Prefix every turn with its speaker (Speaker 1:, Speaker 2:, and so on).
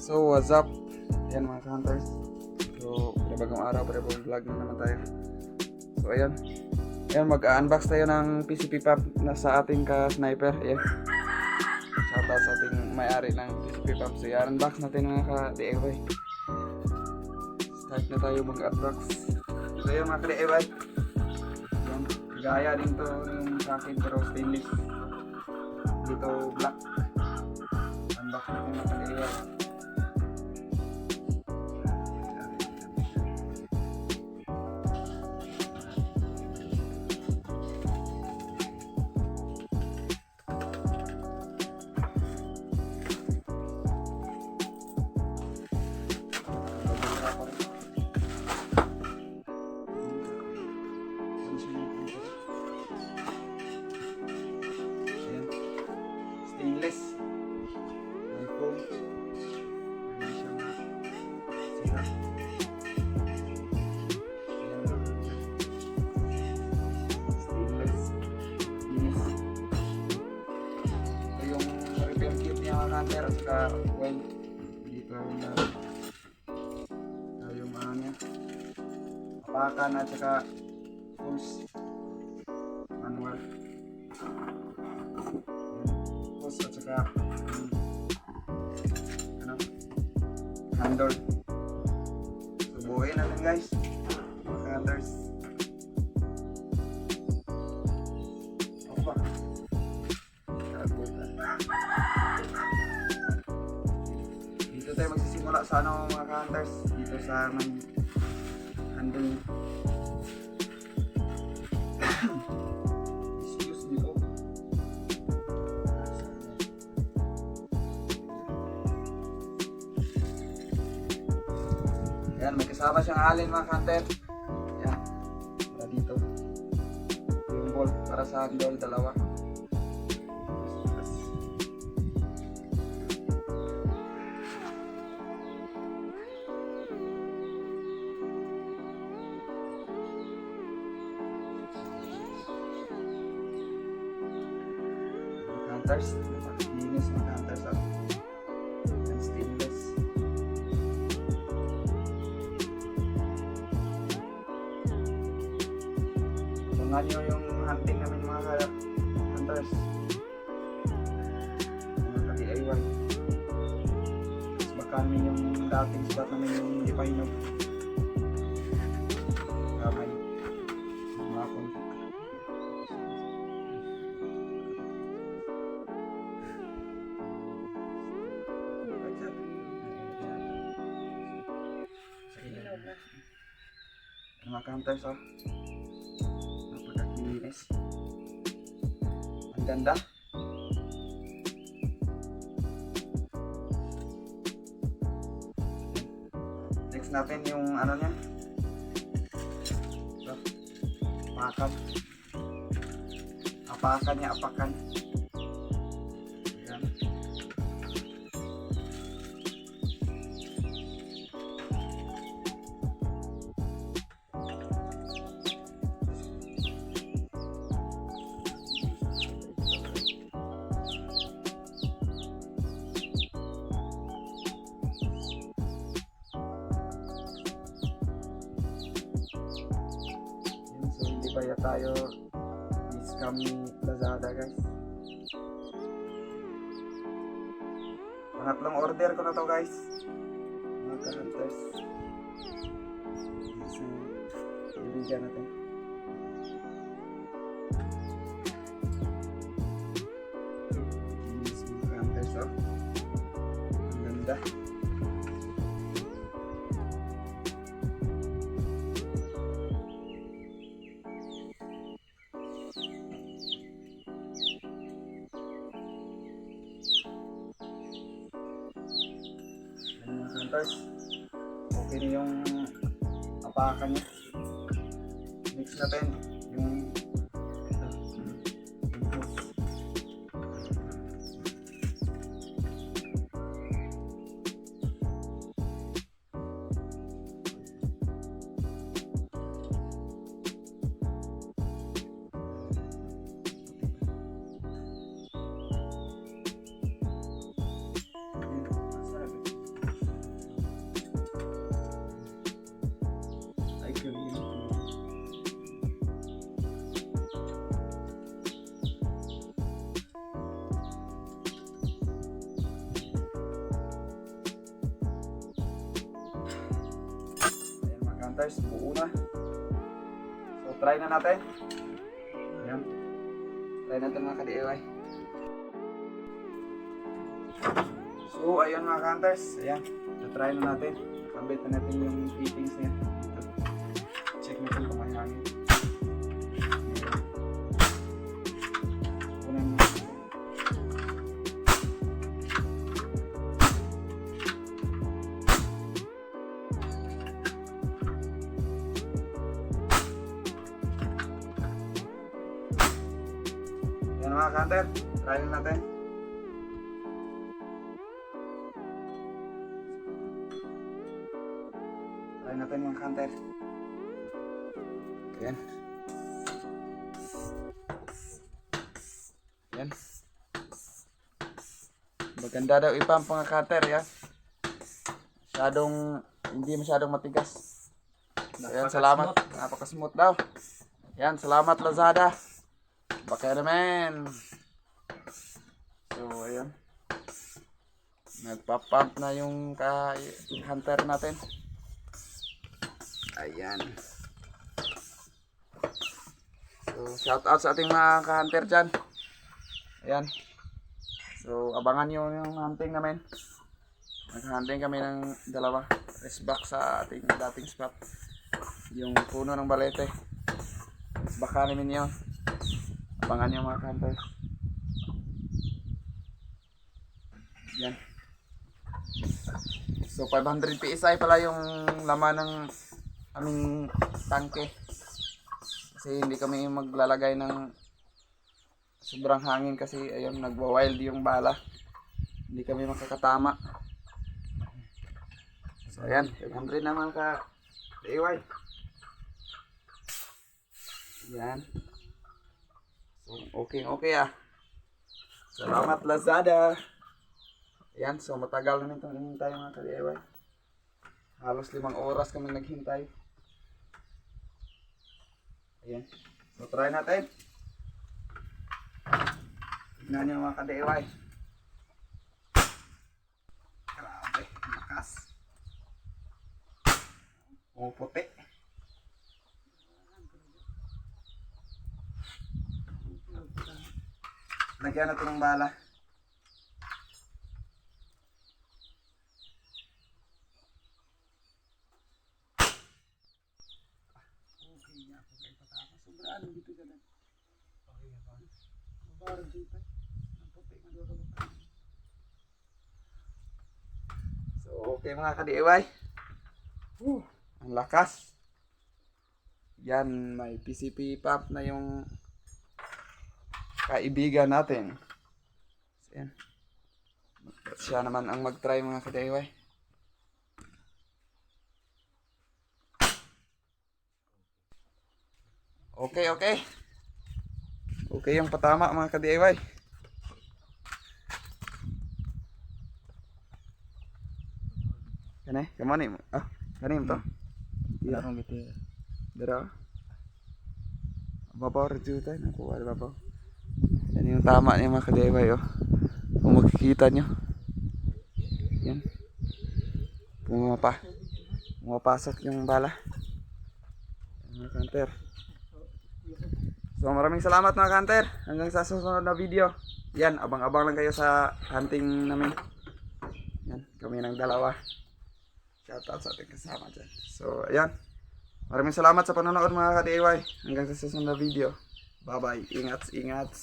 Speaker 1: So what's up? Ayan mga hunters. So panibagong araw, panibagong vlog na naman tayo. So ayan. Ayan, mag-unbox tayo ng PCP Pop na sa ating ka-sniper. Ayan. Shoutout sa ating may-ari ng PCP Pop. So i-unbox natin mga ka-DIY. Start na tayo mag-unbox. So ayan mga ka-DIY. Ayan. Gaya din to yung sa akin pero stainless. Dito black. Unbox natin mga ka-DIY. Stainless iPhone. Ayan siya mga sira. Ayan mga stainless. Linis. Ito yung repair kit niya mga hunter at saka well dito yung ano niya apakan at saka tools manual at saka handle. Subuhin natin guys mga hunters. Opa dito tayo magsisimula sa ano mga hunters, dito sa may handle. Excuse me po. Ayan, may kasama siyang alin mga hunter. Ayan, para dito. Yung bolt para sa handle, dalawa. Mga hunters, linis mga hunters. Ayan, stainless. Abangan nyo yung hunting namin mga hunters, mga ka-DIY. Mas baka namin yung dating spot namin yung hindi pa hinog. Kamay mga konti. Mga hunters napakalinis. Ang ganda. Next natin yung ano niya. Ito. Apakan. Apakan niya, apakan. Ayan. So hindi pa tayo scam ni Lazada guys. Pangatlong order ko na to guys mga ka-hunters. So ibigyan natin. Yes, mga ka-hunters ang ganda. Hunters, okay na yung apakan niya. Mix natin yung hunters, buo na. So try na natin. Ayan. Try natin mga ka-DIY. So ayun mga hunters, ayan. Try na natin. Kambit na natin yung fittings niya. Check natin kung may hangin. Yan mga hunter, try na natin. Try natin mga hunter. Ayan. Ayan. Maganda daw ipump mga hunter, yan. Hindi masyadong matigas. Ayan, salamat. Napaka-smooth daw. Ayan, salamat Lazada. Baka naman. So, ayan. Nagpa-pump na yung hunter natin. Ayan. So, shout out sa ating mga ka-hunter dyan. Ayan. So, abangan nyo yung hunting namin. Nag-hunting kami ng dalawa. Rest back sa ating dating spot. Yung puno ng balete. Baka namin yun. Abangan nyo mga hunter. Yan. So 500 PSI pala yung laman ng aming tangke. Kasi hindi kami maglalagay ng sobrang hangin kasi ayun nagwa-wild yung bala. Hindi kami makakatama. So ayan, 500 naman ka DIY. Yan. So, okay ah. Salamat Lazada. Ayan, so matagal namin itong hinintay mga ka-DIY. Halos 5 oras kami naghintay. Ayan. So try natin. Tignan nyo mga ka-DIY. Grabe, lakas. Puti. Lagyan natin ng bala. Okay nga po kayo patama. Sobraan dito ka lang. Okay nga ba? Mabarang dito. Ang puti madurulog. So okay mga ka-DIY. Ang lakas. Yan, may PCP pump na yung kaibigan natin. So, yan. Siya naman ang mag-try mga ka-DIY. Okay. Okay yung patama mga ka-DIY. Kanay, kamani mo. Kanin to. Iya kong gitu. Dara. Babaw review tayo. Nakuha babaw. Yan yung tama niya mga ka-DIY oh. Kung makikita nyo. Yan. Pumapasok yung bala. Mga hunter. So maraming salamat mga hunter. Hanggang sa susunod na video. Yan, abang-abang lang kayo sa hunting namin. Yan, kami ng dalawa. Shoutout sa ating kasama dyan. So ayan. Maraming salamat sa panonood mga ka-DIY. Hanggang sa susunod na video. Bye bye. Ingat.